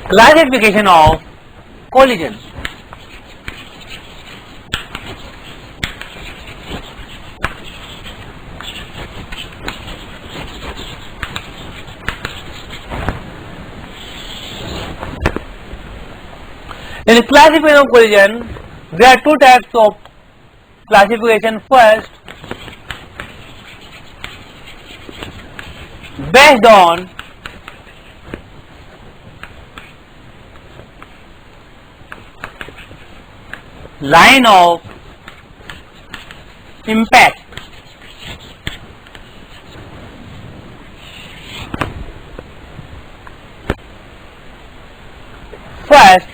Classification of collision. In classification of collision, there are two types of classification. First, based on line of impact. First,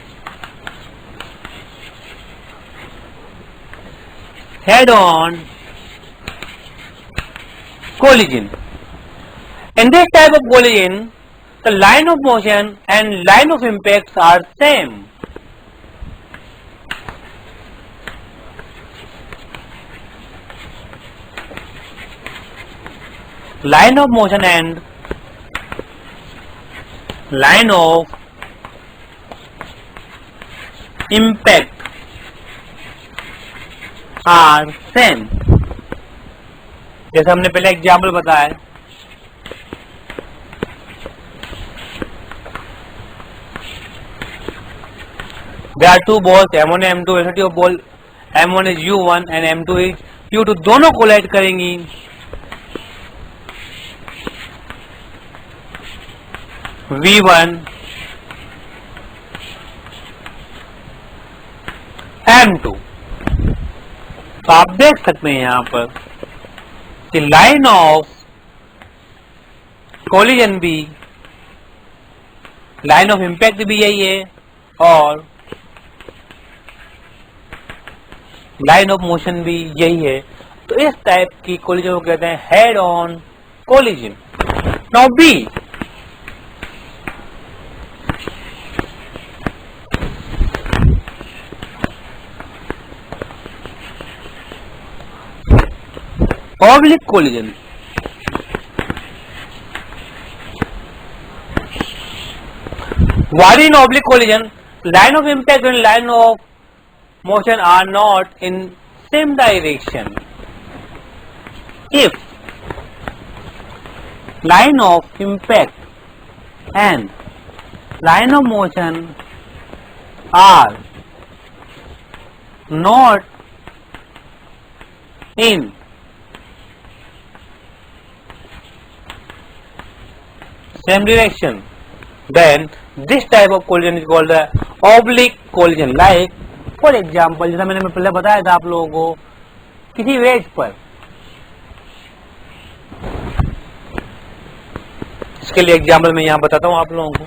head-on collision. In this type of collision, the line of motion and line of impacts are same. Line of motion and line of impact are same. जैसे हमने पहले example बताया, there are two balls M1 and M2. velocity of ball M1 is U1 and M2 is U2. दोनों collide करेंगी. V1 M2. तो आप देख सकते हैं यहाँ पर कि लाइन ऑफ कोलिजन भी, लाइन ऑफ इम्पैक्ट भी यही है और लाइन ऑफ मोशन भी यही है. तो इस टाइप की कोलिजन को कहते हैं head on collision. Now B, oblique collision. While in oblique collision, line of impact and line of motion are not in same direction. If line of impact and line of motion are not in same direction, then this type of collision is called the oblique collision. Like for example, जैसा मैंने पहले बताया था आप लोगों को, किसी veg पर, इसके लिए एग्जाम्पल मैं यहाँ बताता हूँ आप लोगों को.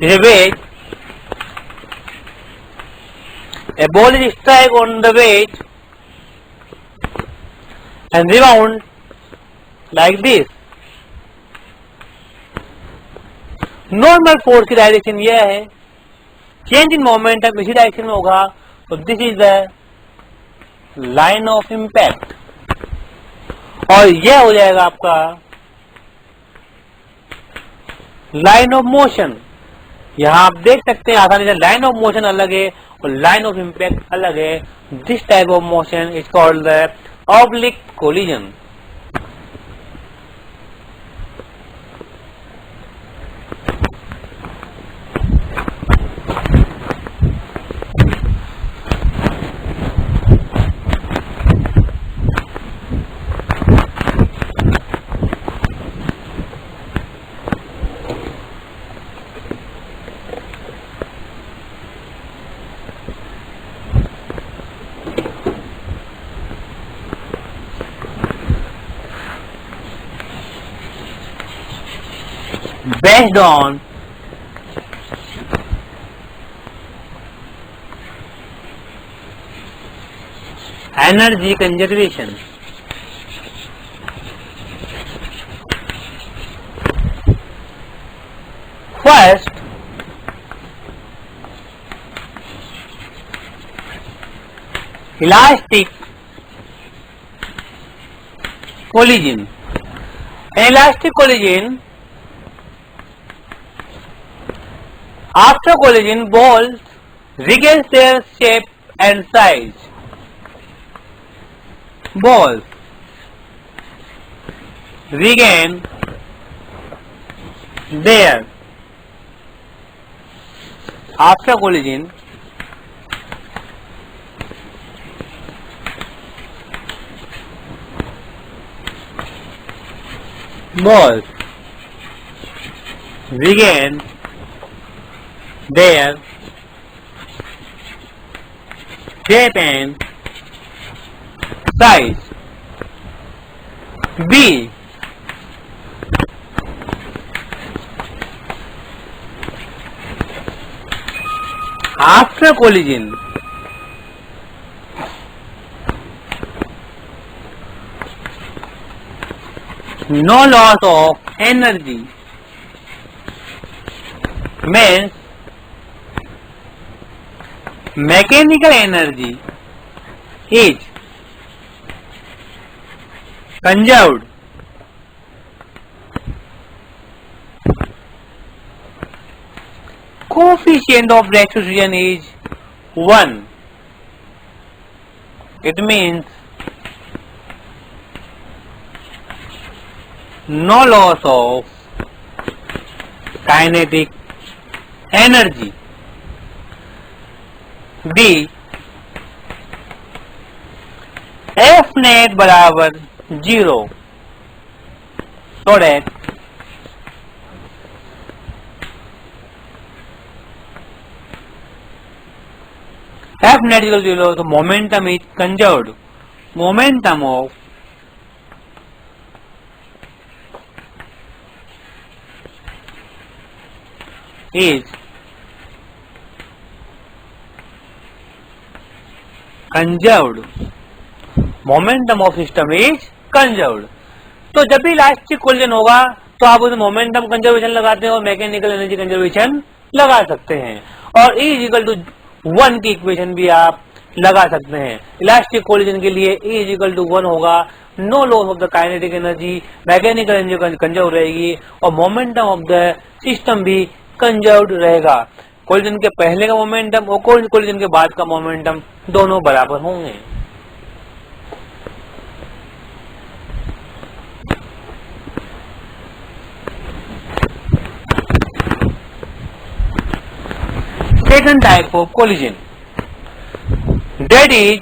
जैसे veg, a ball is struck on the wedge and rebound like this. Normal force की डायरेक्शन यह है, चेंज इन मोमेंटम इसी डायरेक्शन में होगा. तो this is the line of impact और यह हो जाएगा आपका लाइन ऑफ मोशन. यहां आप देख सकते हैं आसानी से लाइन ऑफ मोशन अलग है और लाइन ऑफ इम्पैक्ट अलग है. This type of motion is called the oblique collision. Based on energy conservation. First, elastic collision. In elastic collision, after collision, balls regain their shape and size. Balls regain their after collision balls regain their shape and size. B. After collision, no loss of energy means mechanical energy is conserved. Coefficient of restitution is 1. It means no loss of kinetic energy. D. F net बराबर 0, so that F net equal to 0, the momentum is conserved. Momentum of is conserved. Momentum of system is conserved. तो जब भी elastic collision होगा तो आप उसे momentum conservation लगाते हैं और मैकेनिकल एनर्जी कंजर्वेशन लगा सकते हैं, और E इक्वल टू 1 की इक्वेशन भी आप लगा सकते हैं। इलास्टिक कोलिजन के लिए E इक्वल टू 1 होगा, no loss of the kinetic energy, mechanical energy conserve रहेगी और मोमेंटम ऑफ द सिस्टम भी कंजर्व्ड रहेगा। कोलिजन के पहले का मोमेंटम और कोलिजन के बाद का मोमेंटम दोनों बराबर होंगे। Second type of collision, that is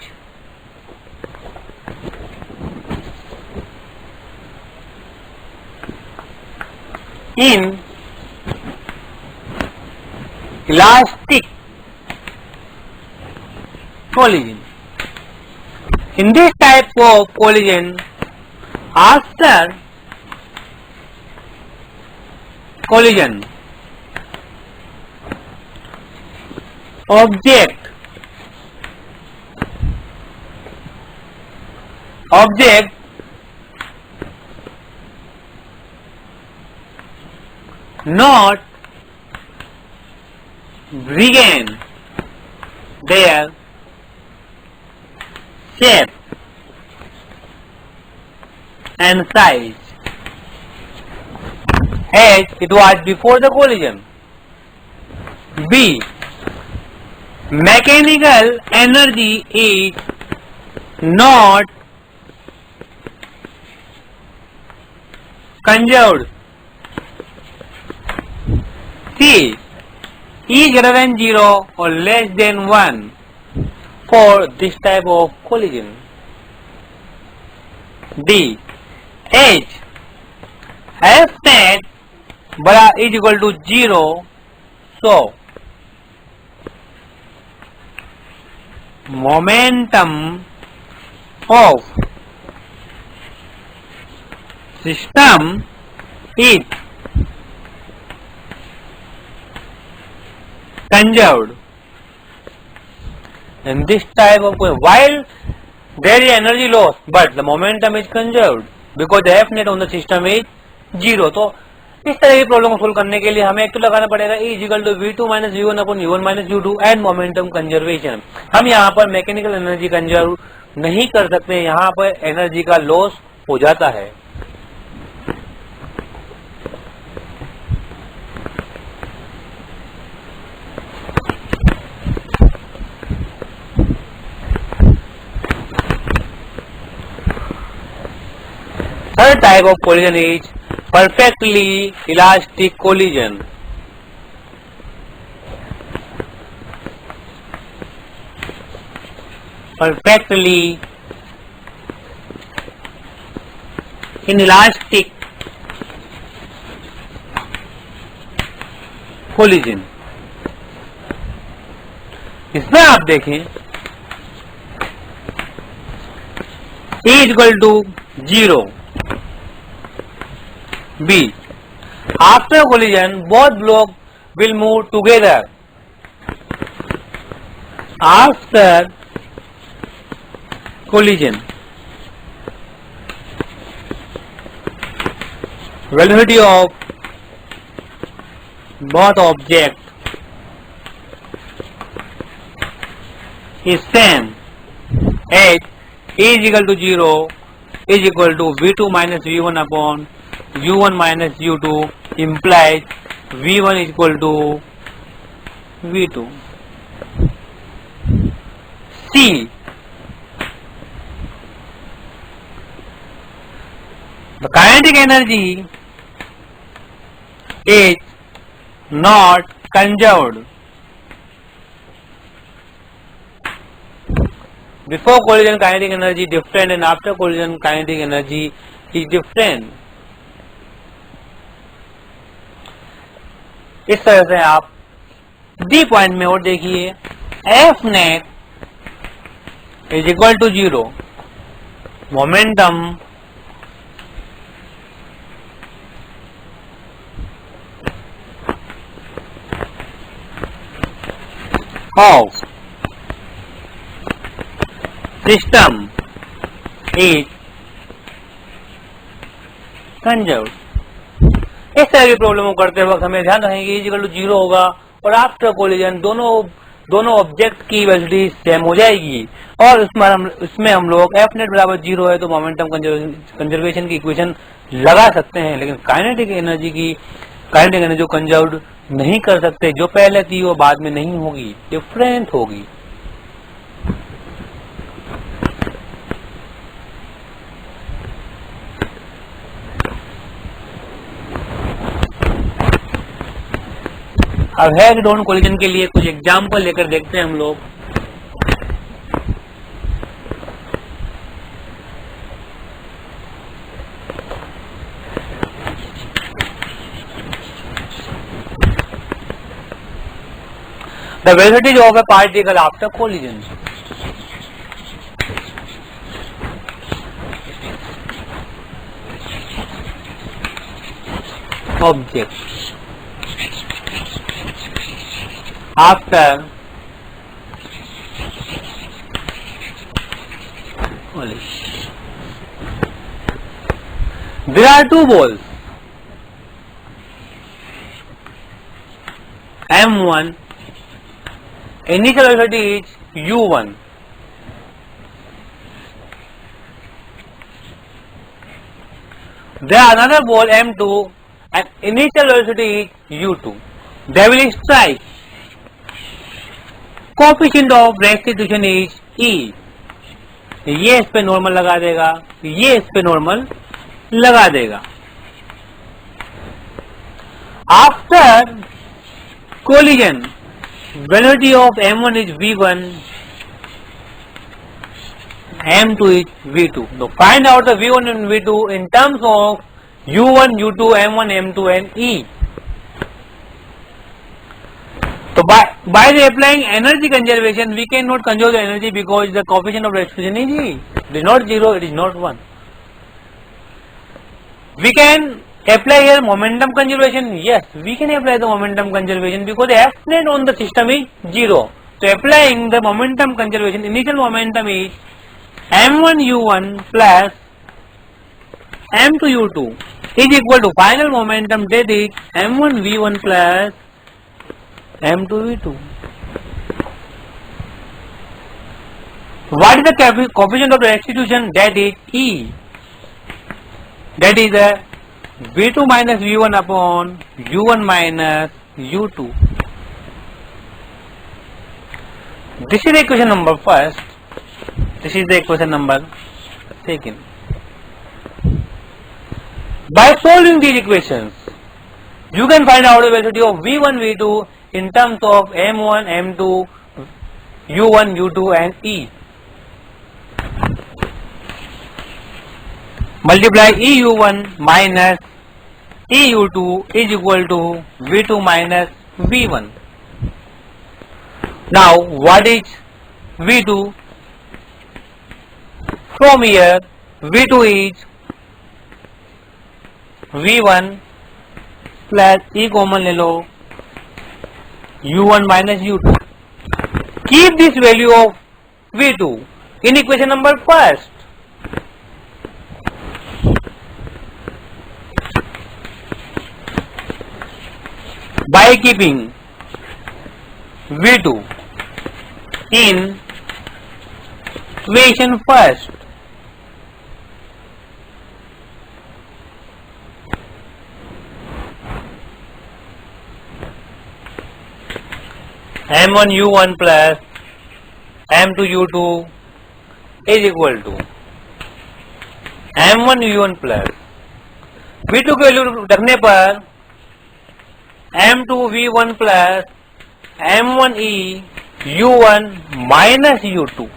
in elastic collision. In this type of collision, after collision, object not regain their shape and size as it was before the collision. B. Mechanical energy is not conserved. C. E greater than 0 or less than 1 for this type of collision. D. H. F net is equal to 0, so momentum of system is conserved. In this type of, while there is energy loss but the momentum is conserved because the F net on the system is 0. तो इस तरह की problem को solve करने के लिए हमें एक तो लगाना पड़ेगा E equal to V2 minus V1 upon V1 minus U2 and momentum conservation. हम यहाँ पर मैकेनिकल एनर्जी कंजर्व नहीं कर सकते, यहाँ पर एनर्जी का लॉस हो जाता है। type of collision is perfectly elastic collision. Perfectly inelastic collision. इसमें आप देखें A equal to 0, B. After collision, both blocks will move together. After collision, velocity of both objects is same as A is equal to 0 is equal to V2 minus V1 upon U1 minus U2 implies V1 is equal to V2. C. The kinetic energy is not conserved. Before collision kinetic energy different and after collision kinetic energy is different. इस तरह से आप D point में और देखिए F net is equal to 0, momentum of system is conserved. इस तरह की प्रॉब्लम को करते वक्त हमें ध्यान रखेंगे इज इक्वल टू 0 होगा और आफ्टर कोलिजन दोनों ऑब्जेक्ट की वेलोसिटी सेम हो जाएगी और इसमें हम लोग एफ नेट बराबर 0 है तो मोमेंटम कंजर्वेशन की इक्वेशन लगा सकते हैं, लेकिन काइनेटिक एनर्जी को कंजर्व नहीं कर सकते. जो पहले थी वो बाद में नहीं होगी, डिफरेंट होगी. अब हेड ऑन कोलिजन के लिए कुछ एग्जाम्पल लेकर देखते हैं हम लोग. The velocity of a particle after collision. Object after collision. There are two balls, M1. Initial velocity is U1. There another ball M2 and initial velocity is U2. They will strike. Coefficient of restitution is E. ये इस पे normal लगा देगा, ये इस पे normal लगा देगा. After collision, velocity of M1 is V1, M2 is V2. So find out the V1 and V2 in terms of U1, U2, M1, M2 and E. So by the applying energy conservation, we cannot conserve the energy because the coefficient of restitution is E. It is not 0, it is not 1. We can apply here momentum conservation. Yes, we can apply the momentum conservation because the F net on the system is 0. So applying the momentum conservation, initial momentum is M1 U1 plus M2 U2 is equal to final momentum, that is M1 V1 plus M2 V2. What is the coefficient of restitution? That is E. That is the V2 minus V1 upon U1 minus U2. This is the equation number first. This is the equation number second. By solving these equations, you can find out the velocity of V1, V2 in terms of M1, M2, U1, U2 and E. Multiply EU1 minus EU2 is equal to V2 minus V1. Now what is V2? From here V2 is V1 plus E common ले लो U1 minus U2. Keep this value of V2 in equation number first. By keeping V2 in equation first, M1 U1 plus M2 U2 is equal to M1 U1 plus V2 की value रखने पर M2 V1 plus M1 E U1 minus U2.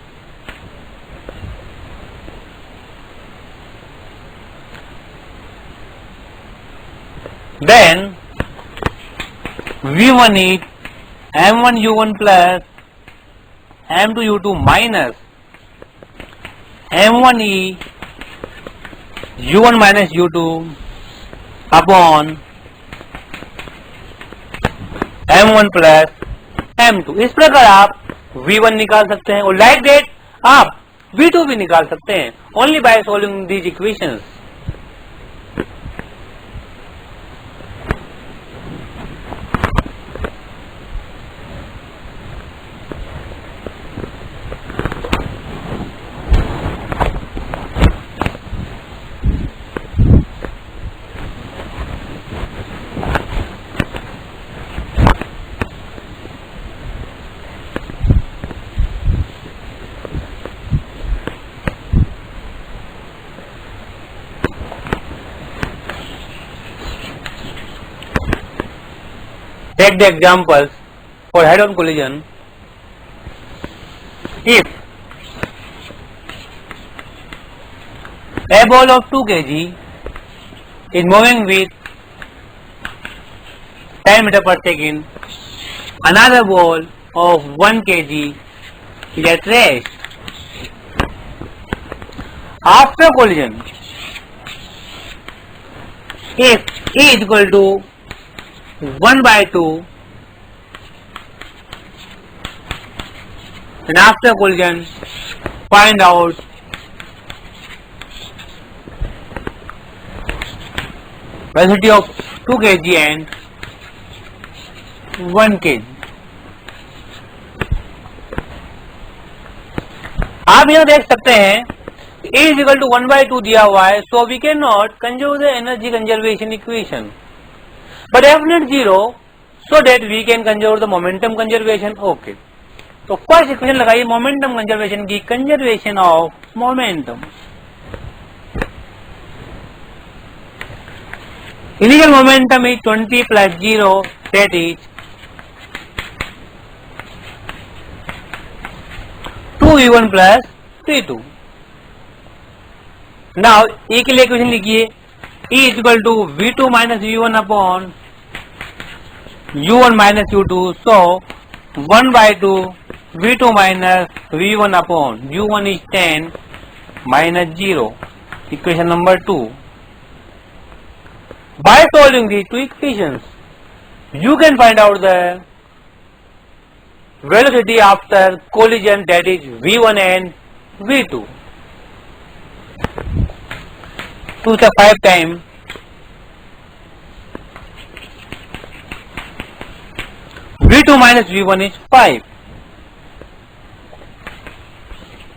Then V1 is M1 U1 plus M2 U2 minus M1 E U1 minus U2 upon M1 plus M2. इस प्रकार आप V1 निकाल सकते हैं और लाइक दैट आप V2 भी निकाल सकते हैं only by solving these equations. Take the examples for head-on collision. If a ball of 2 kg is moving with 10 meter per second, another ball of 1 kg is at rest. After collision, if E is equal to 1 by 2, and after collision find out velocity of 2 kg and 1 kg. आप यहाँ देख सकते हैं E is equal to 1 by 2 दिया हुआ है, so we cannot conserve the energy conservation equation. But F net 0 so that we can conserve the momentum conservation. Okay. तो first equation लगाइए मोमेंटम कंजर्वेशन की, conservation of momentum. Initial momentum is 20 plus 0, that is 2v1 plus v2. Now E के लिए equation लिखिए, E is equal to v2 minus v1 upon u1 minus u2. So 1 by 2 v2 minus v1 upon u1 is 10 minus 0. Equation number 2. By solving these two equations, you can find out the velocity after collision, that is v1 and v2. 2 to 5 times v2 minus v1 is 5.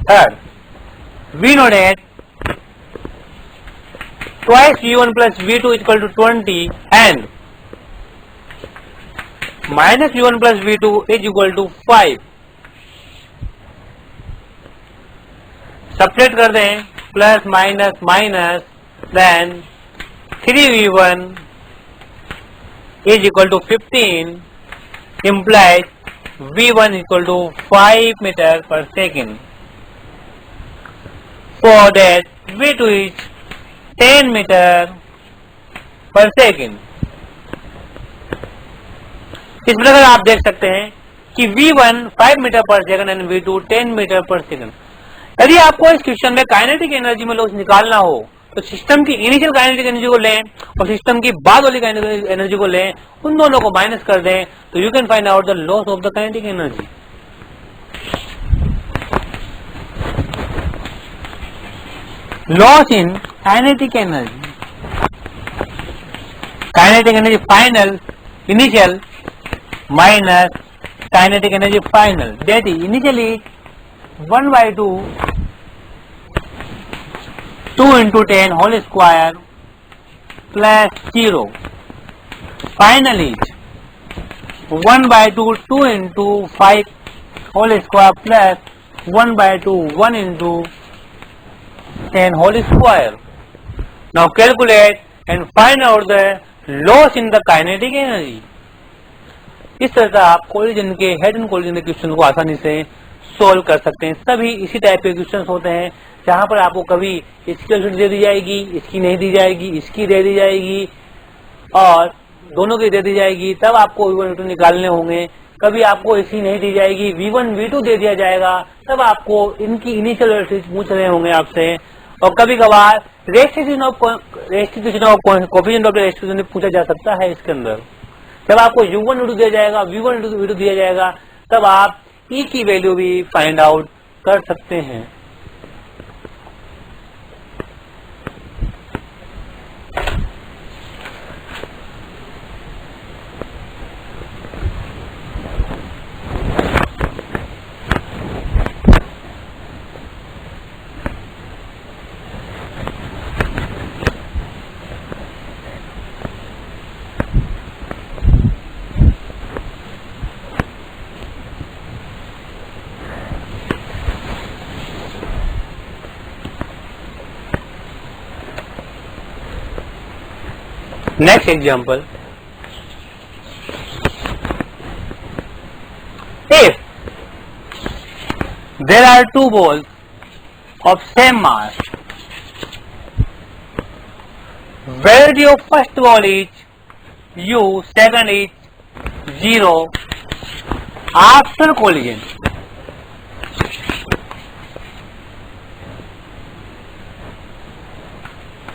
Third, we know that twice v1 plus v2 is equal to 20 and minus v1 plus v2 is equal to 5. Subtract कर दें, plus minus minus, then 3v1 is equal to 15 implies v1 equal to 5 meter per second. For that v2 is 10 meter per second. इस प्रकार आप देख सकते हैं कि v1 5 metre पर सेकंड एंड v2 10 मीटर पर सेकंड। यदि आपको इस क्वेश्चन में काइनेटिक एनर्जी में लॉस निकालना हो तो सिस्टम की इनिशियल काइनेटिक एनर्जी को लें और सिस्टम की बाद वाली काइनेटिक एनर्जी को लें, उन दोनों को माइनस कर दें तो you can find out the loss of the kinetic energy. Loss in kinetic energy, kinetic energy final initial minus kinetic energy final, that is initially 1 by 2 into 10 whole square plus 0, final is 1 by 2 into 5 whole square plus 1 by 2 1 into 10 whole square. Now calculate and find out the loss in the kinetic energy. इस तरह से आप collision के head and collision के question को आसानी से solve कर सकते हैं। सभी इसी टाइप के क्वेश्चन होते हैं जहां पर आपको कभी इसकी वैल्यू दे दी जाएगी, इसकी नहीं दी जाएगी, इसकी दे दी जाएगी और दोनों की दे दी जाएगी, तब आपको v1 v2 निकालने होंगे। कभी आपको इसकी नहीं दी जाएगी, v1 v2 दे दिया जाएगा, तब आपको इनकी इनिशियल वैल्यूज पूछ रहे होंगे आपसे। और कभी कभार restitution of coefficient of restitution पूछा जा सकता है इसके अंदर। जब आपको u1 v2 दिया जाएगा, v1 v2 दिया जाएगा, तब आप E की वैल्यू भी फाइंड आउट कर सकते हैं। Next example, if there are two balls of same mass, velocity of first ball is u, second is 0 after collision.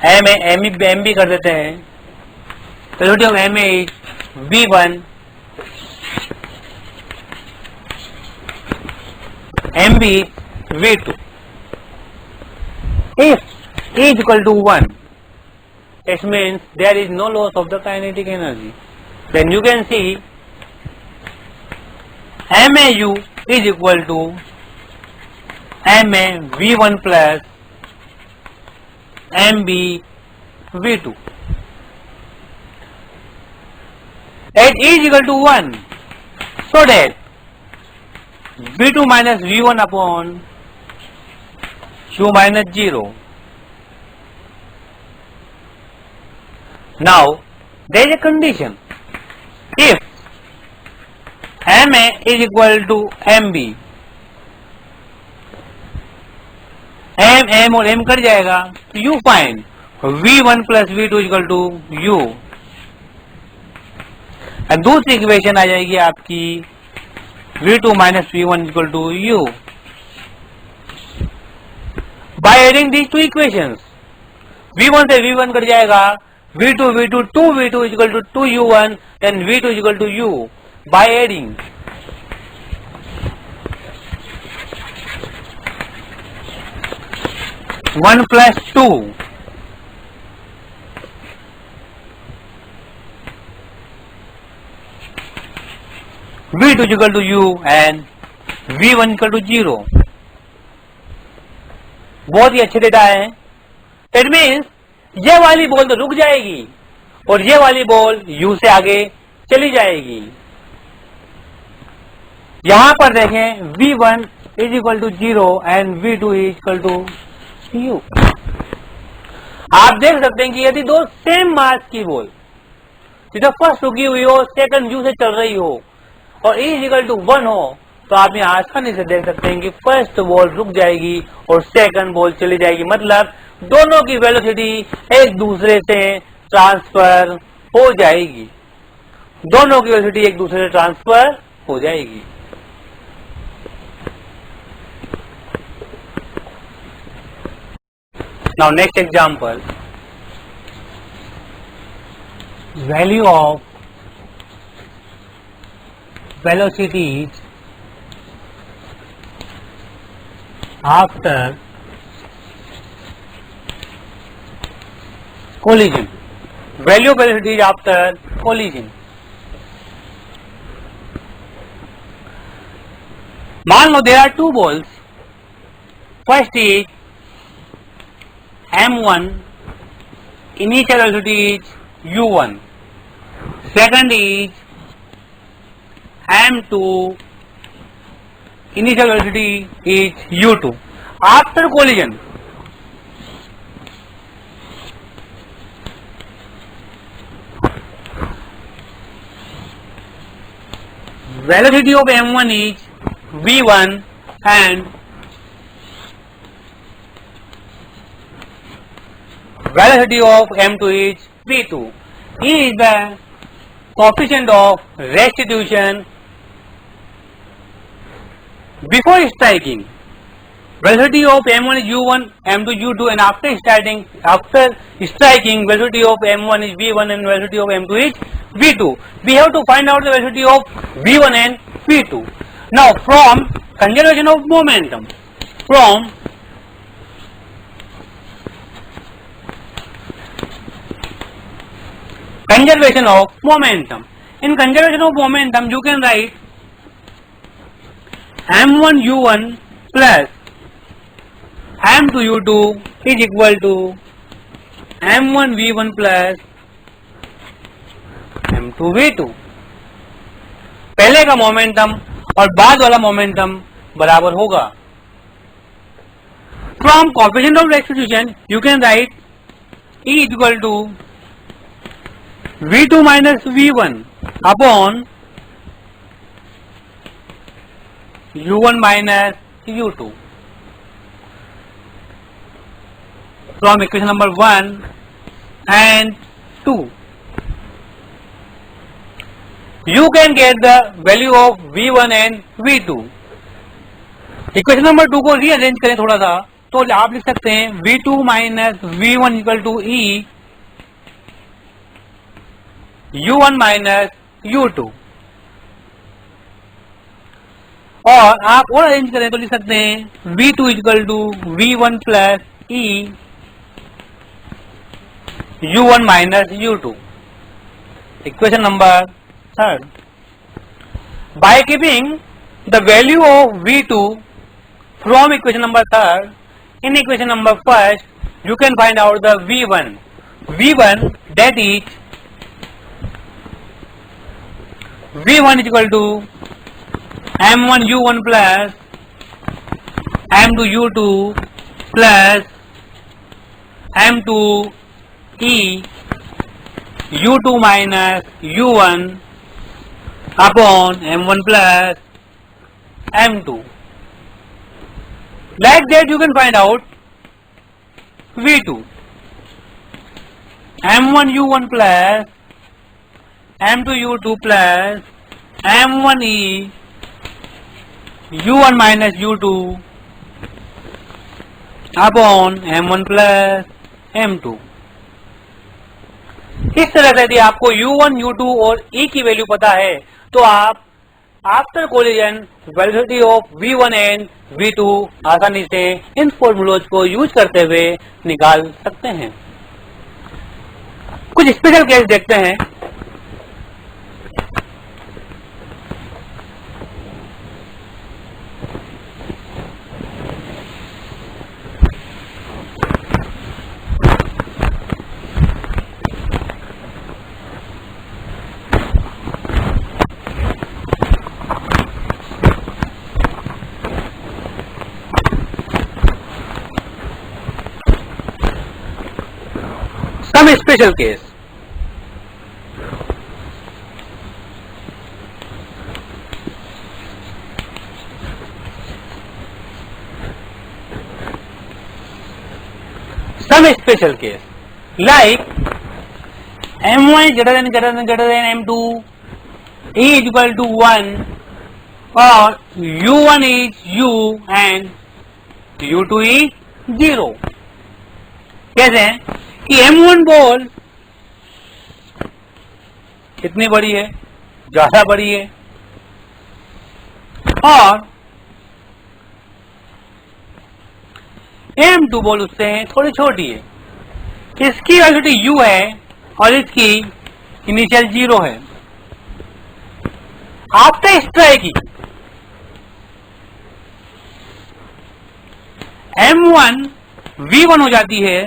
M भी कर देते हैं। Velocity of M is v1, mb is v2. If E is equal to 1, it means there is no loss of the kinetic energy. Then you can see MAU is equal to MA v1 plus MB v2. At E is equal to 1, so that v2 minus v1 upon u minus 0. Now there is a condition. If MA is equal to MB, M और M cut जाएगा तो you find v1 plus v2 is equal to u. और दूसरी equation आ जाएगी आपकी v2 minus v1 is equal to u. By adding these two equations, v1 से v1 cut जाएगा, v2 2v2 is equal to 2u1, then v2 is equal to u. By adding one plus two, v2 is equal to u and v1 equal to 0. बहुत ही अच्छे data है। It means ये वाली ball तो रुक जाएगी और ये वाली बॉल u से आगे चली जाएगी। यहां पर देखें v1 is equal to 0 and v2 is equal to u. आप देख सकते हैं कि यदि दो सेम मास की बॉल जिधर फर्स्ट रुकी हुई हो सेकंड यू से चल रही हो और E इक्वल टू 1 हो तो आप यहाँ आसानी से देख सकते हैं कि फर्स्ट बॉल रुक जाएगी और सेकंड बॉल चली जाएगी, मतलब दोनों की वेलोसिटी एक दूसरे से ट्रांसफर हो जाएगी, दोनों की वेलोसिटी एक दूसरे से ट्रांसफर हो जाएगी। Now next example, value of velocities after collision. Value of velocities after collision. मान लो there are two balls. First is M1, initial velocity is U1. Second is M2, initial velocity is U2. After collision, velocity of M1 is V1 and velocity of M2 is V2. E is the coefficient of restitution before striking. Velocity of M1 is U1, M2 U2, and after striking, velocity of M1 is V1 and velocity of M2 is V2. We have to find out the velocity of V1 and V2. Now, from conservation of momentum, in conservation of momentum, you can write M1 U1 plus M2 U2 is equal to M1 V1 plus M2 V2. पहले का momentum और बाद वाला momentum बराबर होगा। From coefficient of restitution you can write E is equal to V2 minus V1 upon U1 minus U2. From equation number 1 and 2, you can get the value of V1 and V2. Equation number 2 को rearrange करें थोड़ा सा तो आप लिख सकते हैं V2 minus V1 equal to E U1 minus U2, और आप और अरेंज करें तो लिख सकते हैं V2 equal to V1 plus E U1 minus U2. Equation number 3. By keeping the value of V2 from equation number 3, in equation number 1, you can find out the V1. V1 that is V1 is equal to M1 U1 plus M2 U2 plus M2 E U2 minus U1 upon M1 plus M2. Like that you can find out V2. M1 U1 plus M2 U2 plus M1 E U1 minus U2 upon M1 plus M2. इस तरह से यदि आपको U1, U2 और E की value पता है तो आप after collision velocity of V1 and V2 आसानी से इन फॉर्मूलोज को यूज करते हुए निकाल सकते हैं। कुछ स्पेशल केस देखते हैं। Some special case. Some special case like m1 is greater than m2, e is equal to 1, or u1 is u and u2 is 0. कैसे हैं कि m1 बॉल कितनी बड़ी है, ज्यादा बड़ी है, और m2 बॉल उससे थोड़ी छोटी है. इसकी वेलोसिटी u है और इसकी इनिशियल 0 है. आफ्टर स्ट्राइकिंग m1 v1 हो जाती है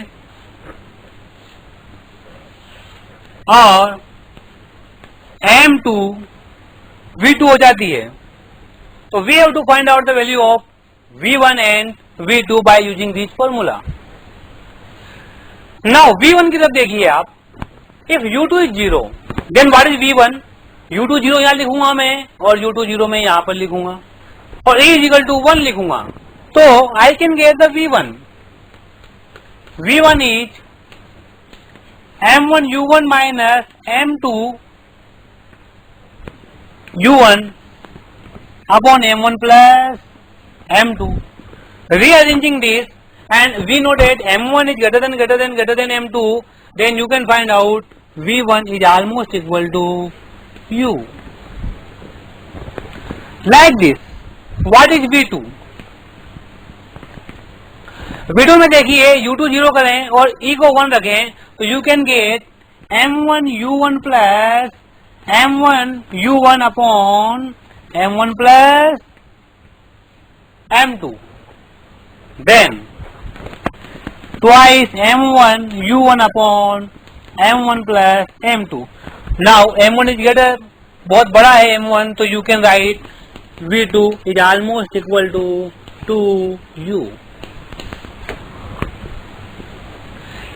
और m2 v2 हो जाती है. तो we have to find out the value of v1 and v2 by using this formula. Now v1 की तरफ देखिए आप. If u2 is 0, then what is v1? u2 0 यहाँ लिखूंगा मैं और u2 0 मैं यहाँ पर लिखूंगा और e is equal to 1 लिखूंगा. तो I can get the v1. v1 is m1 u1 minus m2 u1 upon m1 plus m2. Rearranging this, and we know that m1 is greater than m2, then you can find out v1 is almost equal to u. Like this. What is v2? v2 में देखिए u2 0 करें और e को 1 रखें तो you can get m1 u1 plus m1 u1 upon m1 plus m2. Then twice m1 u1 upon m1 plus m2. Now m1 is greater, बहुत बड़ा है m1, तो you can write v2 is almost equal to 2u.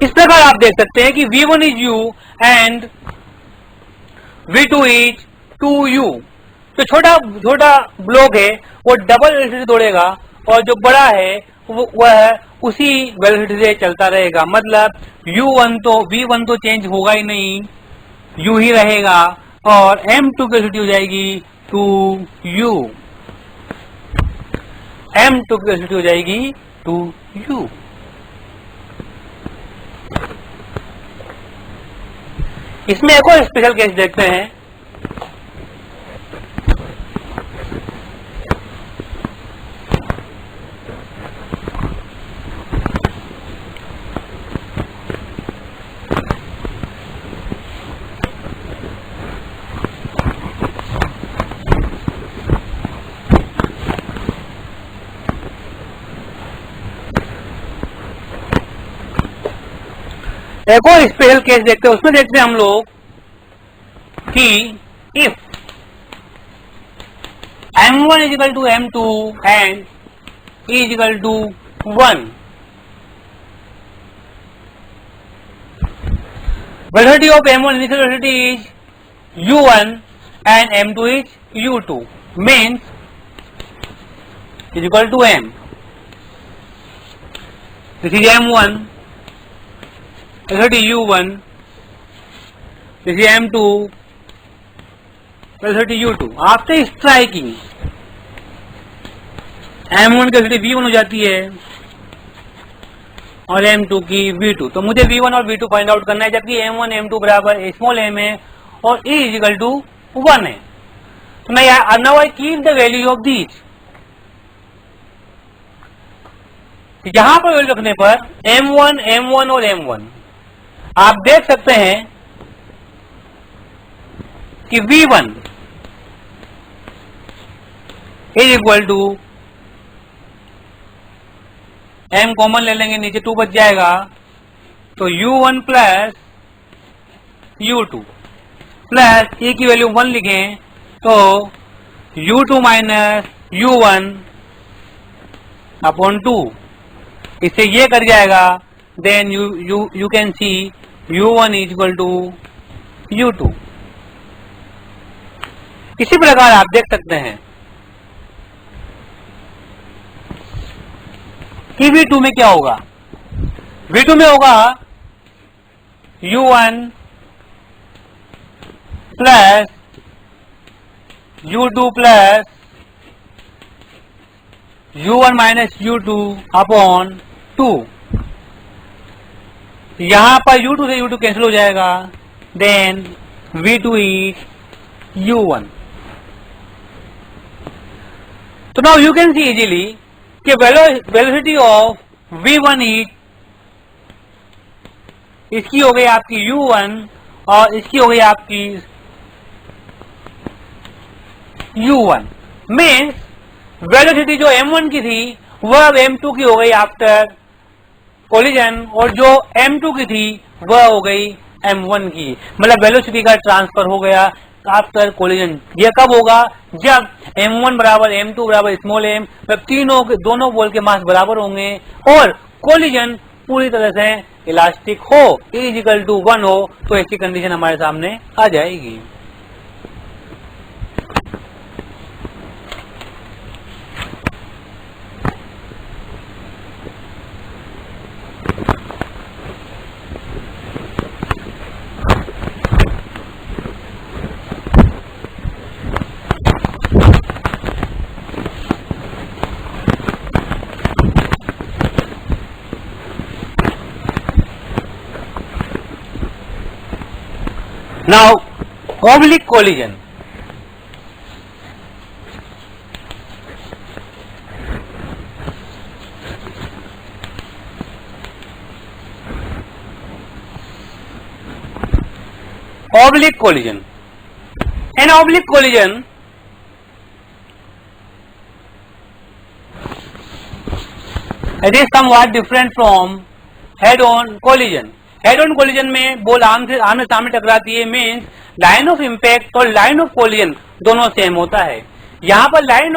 इस प्रकार आप देख सकते हैं कि v1 is u and v2 is 2u. तो छोटा छोटा ब्लॉक है वो डबल वेलोसिटी दौड़ेगा और जो बड़ा है वह उसी वेलोसिटी से चलता रहेगा. मतलब u1 तो v1 तो चेंज होगा ही नहीं, u ही रहेगा और m2 की वेलोसिटी हो जाएगी 2u. m2 की वेलोसिटी हो जाएगी 2u. इसमें एक और स्पेशल केस देखते हैं. एक और स्पेशल केस देखते हैं. उसमें देखते हैं हम लोग कि if m1 is equal to m2 and e is equal to 1, velocity of m1 initial velocity is u1 and m2 is u2, means is equal to m. This is m1, velocity u1, this is m2, velocity u2. After striking m1 की velocity v1 हो जाती है और m2 की v2. तो मुझे v1 और v2 find out करना है, जबकि m1 m2 बराबर स्मॉल m है और e इज इक्वल टू 1 है. तो मैं now I keep the value of these. यहां पर वैल्यू रखने पर m1 m1 और m1 आप देख सकते हैं कि v1 is equal to m common ले लेंगे, नीचे 2 बच जाएगा तो u1 plus u2 plus e की वैल्यू 1 लिखें तो u2 माइनस u1 अपॉन 2. इससे ये कर जाएगा. Then you can see u1 equal to u2। इसी प्रकार आप देख सकते हैं कि V2 में क्या होगा। V2 में होगा u1 plus u2 plus u1 minus u2 upon 2। यहां पर u2 से u2 कैंसिल हो जाएगा, देन V2 इज u1। तो now you can C easily कि वेलोसिटी ऑफ v1 इज, इसकी हो गई आपकी u1 और इसकी हो गई आपकी u1। मीन्स वेलोसिटी जो m1 की थी वह अब m2 की हो गई आफ्टर कोलिजन, और जो m2 की थी वह हो गई m1 की। मतलब वेलोसिटी का ट्रांसफर हो गया आफ्टर कोलिजन। यह कब होगा, जब m1 बराबर m2 बराबर स्मॉल m, मतलब दोनों बॉल के मास बराबर होंगे और कोलिजन पूरी तरह से इलास्टिक हो, इज इक्वल टू 1 हो, तो ऐसी कंडीशन हमारे सामने आ जाएगी। Now, oblique collision. Oblique collision. An oblique collision it is somewhat different from head-on collision. Head on collision में बॉल आमने सामने टकराती है, मीन्स लाइन ऑफ इम्पैक्ट और लाइन ऑफ कोलिजन दोनों सेम होता है। यहाँ पर लाइन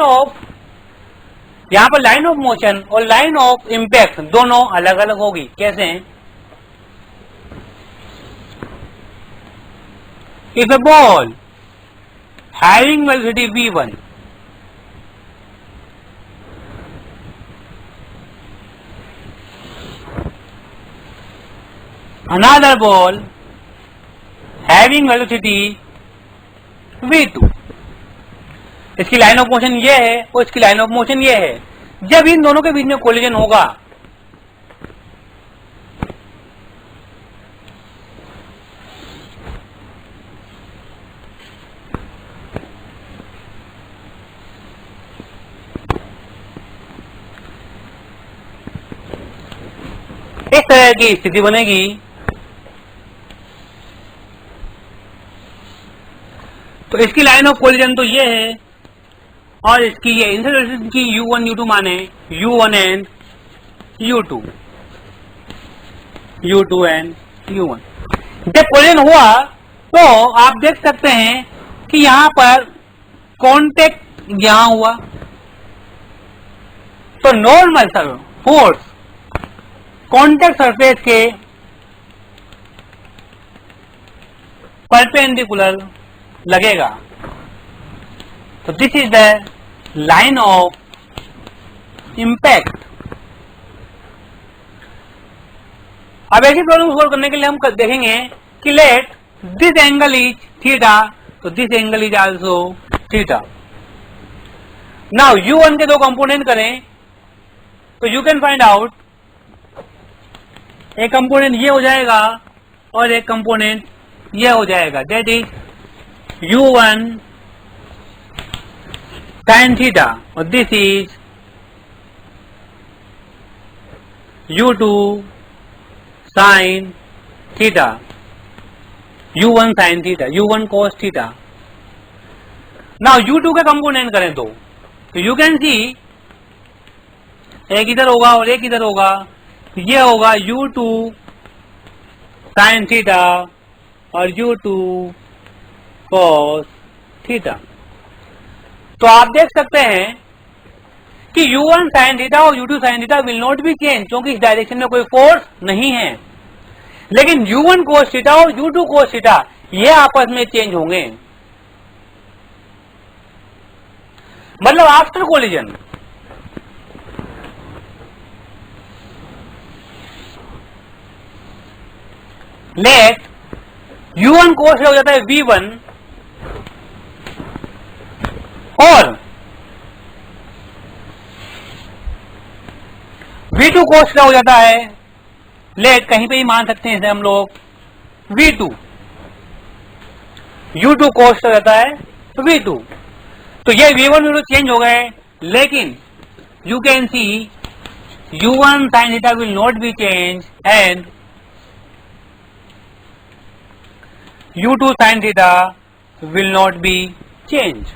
ऑफ मोशन और लाइन ऑफ इम्पैक्ट दोनों अलग अलग होगी। कैसे? If A ball having velocity v1 another ball having velocity v2, इसकी लाइन ऑफ मोशन ये है और इसकी लाइन ऑफ मोशन ये है। जब इन दोनों के बीच में कोलिजन होगा इस तरह की स्थिति बनेगी। तो इसकी लाइन ऑफ कोलिजन तो ये है और इसकी ये इंटरसेक्शन की u1 u2 माने u1 and u2 and u1। जब कोलिजन हुआ तो आप देख सकते हैं कि यहां पर कांटेक्ट यहां हुआ, तो नॉर्मल फोर्स कांटेक्ट सरफेस के परपेंडिकुलर लगेगा। तो this is the line of impact. अब ऐसी प्रॉब्लम सोल्व करने के लिए हम देखेंगे कि let this angle is theta, तो this angle is also theta. Now u1 के दो कंपोनेंट करें तो यू कैन फाइंड आउट, एक कंपोनेंट ये हो जाएगा और एक कंपोनेंट ये हो जाएगा, that is u1 sin theta और this is u2 sin theta, u1 sin theta, u1 cos theta. Now u2 के कंपोनेंट करें तो यू कैन सी एक इधर होगा और एक इधर होगा, ये होगा u2 sin थीटा और u2 cos थीटा। तो आप देख सकते हैं कि u1 sin थीटा और u2 sin theta will not be change, क्योंकि इस डायरेक्शन में कोई फोर्स नहीं है। लेकिन u1 cos थीटा और u2 cos थीटा ये आपस में चेंज होंगे, मतलब after collision. Late u1 cos हो जाता है v1 और v2 cos हो जाता है, लेट कहीं पे ही मान सकते हैं इसे हम लोग v2, u2 cos हो जाता है v2। तो ये v1 v2 चेंज हो गए, लेकिन you can see u1 sin theta will not be changed and u2 sin theta will not be changed।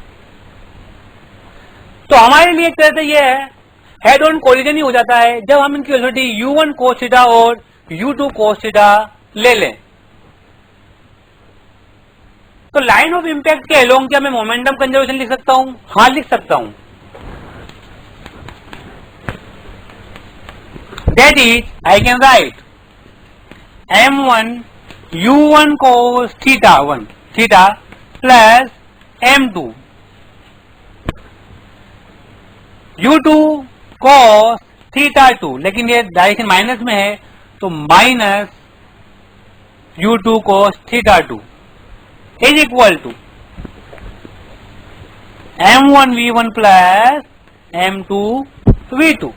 तो हमारे लिए एक तरह से यह है हेड ऑन कोलिजन ही हो जाता है जब हम इनकी वेलोसिटी u1 cos थीटा और u2 cos थीटा ले लें। तो लाइन ऑफ इंपैक्ट के अलोंग क्या मैं मोमेंटम कंजर्वेशन लिख सकता हूं? हाँ, लिख सकता हूं। That is I can write m1 u1 cos theta 1 theta plus m2 u2 cos theta 2, लेकिन ये डायरेक्शन माइनस में है तो minus u2 cos theta 2 is equal to m1 v1 plus m2 v2।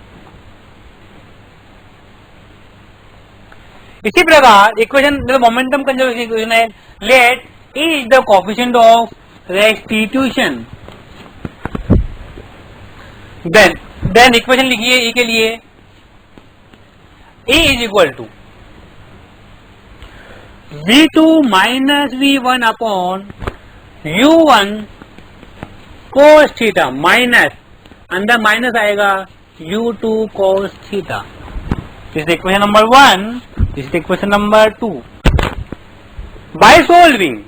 इसी प्रकार इक्वेशन मोमेंटम कंजर्वेशन इक्वेशन है, let E is the coefficient of restitution. Then equation लिखिए E के लिए, E is equal to v2 minus v1 upon u1 cos theta minus अंदर minus आएगा u2 cos theta. This equation number 1, this equation number 2। By solving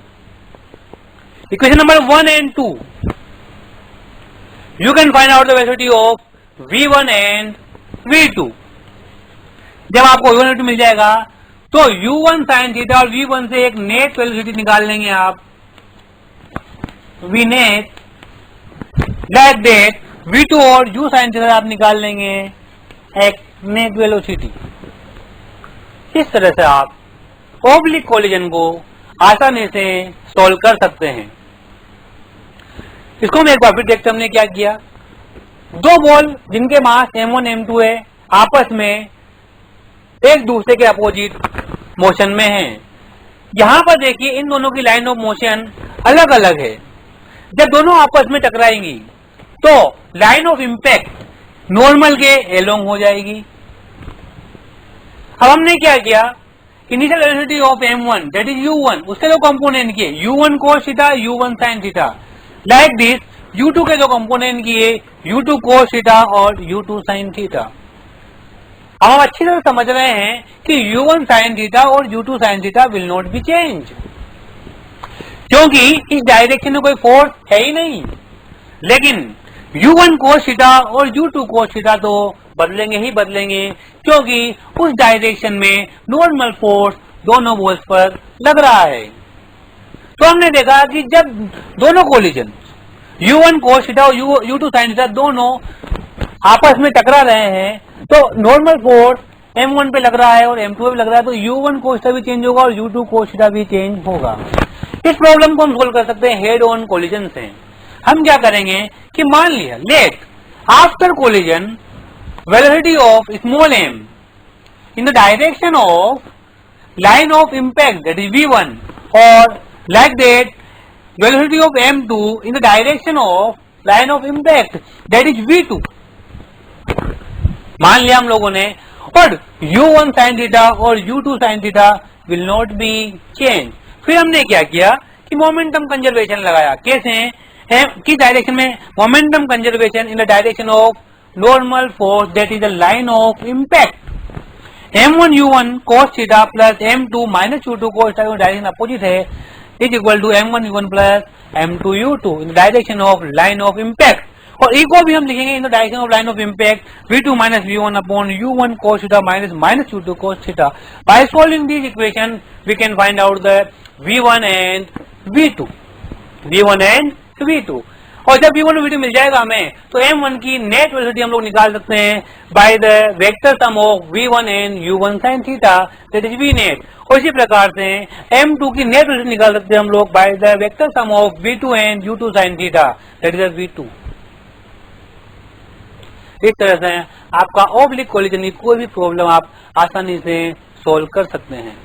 equation number 1 and 2 you can find out the velocity of v1 and v2। जब आपको v1 v2 मिल जाएगा तो u1 sin theta और v1 से एक net velocity निकाल लेंगे आप, v net, like that v2 और u sin थीटा आप निकाल लेंगे एक नेट वेलोसिटी। इस तरह से आप ऑब्लिक कोलिजन को आसानी से सॉल्व कर सकते हैं। इसको हम एक बार फिर देखते हमने क्या किया। दो बॉल जिनके मास m1 m2 है आपस में एक दूसरे के अपोजिट मोशन में है। यहां पर देखिए इन दोनों की लाइन ऑफ मोशन अलग अलग है। जब दोनों आपस में टकराएंगी तो लाइन ऑफ इंपैक्ट नॉर्मल के एलोंग हो जाएगी। अब हमने क्या किया, initial velocity of m1 that is u1, उसके दो कंपोनेंट किए u1 cos theta u1 sin theta, like this u2 के दो कंपोनेंट किए u2 cos थीटा और u2 sin थीटा। अब हम अच्छी तरह समझ रहे हैं कि u1 sin थीटा और u2 sin theta will not be change, क्योंकि इस डायरेक्शन में कोई फोर्स है ही नहीं। लेकिन u1 cos थीटा और u2 cos थीटा तो बदलेंगे ही बदलेंगे, क्योंकि उस डायरेक्शन में नॉर्मल फोर्स दोनों बॉल्स पर लग रहा है। तो हमने देखा कि जब दोनों कोलिजन u1 cos थीटा और u2 sin थीटा दोनों आपस में टकरा रहे हैं तो नॉर्मल फोर्स m1 पे लग रहा है और m2 पे लग रहा है, तो u1 cos थीटा भी चेंज होगा और u2 cos थीटा भी चेंज होगा। इस प्रॉब्लम को हम सोल्व कर सकते हैं हेड ऑन कोलिजन से। हम क्या करेंगे कि मान लिया let after collision velocity of small m in the direction of line of impact that is v1 or like that velocity of m2 in the direction of line of impact that is v2 मान लिया हम लोगों ने, और u1 sin theta और u2 sin theta will not be change। फिर हमने क्या किया कि मोमेंटम कंजर्वेशन लगाया। कैसे? किस डायरेक्शन में? Momentum conservation in the direction of normal force that is the line of impact। m1 u1 cos theta plus m2 minus u2 cos theta direction opposite है is equal to m1 u1 plus m2 u2 in direction of line of impact. और e को भी हम लिखेंगे in the direction of line of impact v2 minus v1 upon u1 cos theta minus minus u2 cos theta. By solving this equation we can find out the v1 and v2, v1 and v2। और जब v1 और v2 मिल जाएगा हमें तो m1 की net velocity हम लोग निकाल सकते हैं by the vector sum of v1 and u1 sin theta, that is v net. और इसी प्रकार से m2 की नेट वेलोसिटी निकाल सकते हैं हम लोग by the vector sum of v2 and u2 sin theta, that is v2। इस तरह से आपका ऑब्लिक कोलिजन की कोई भी प्रॉब्लम आप आसानी से सोल्व कर सकते हैं।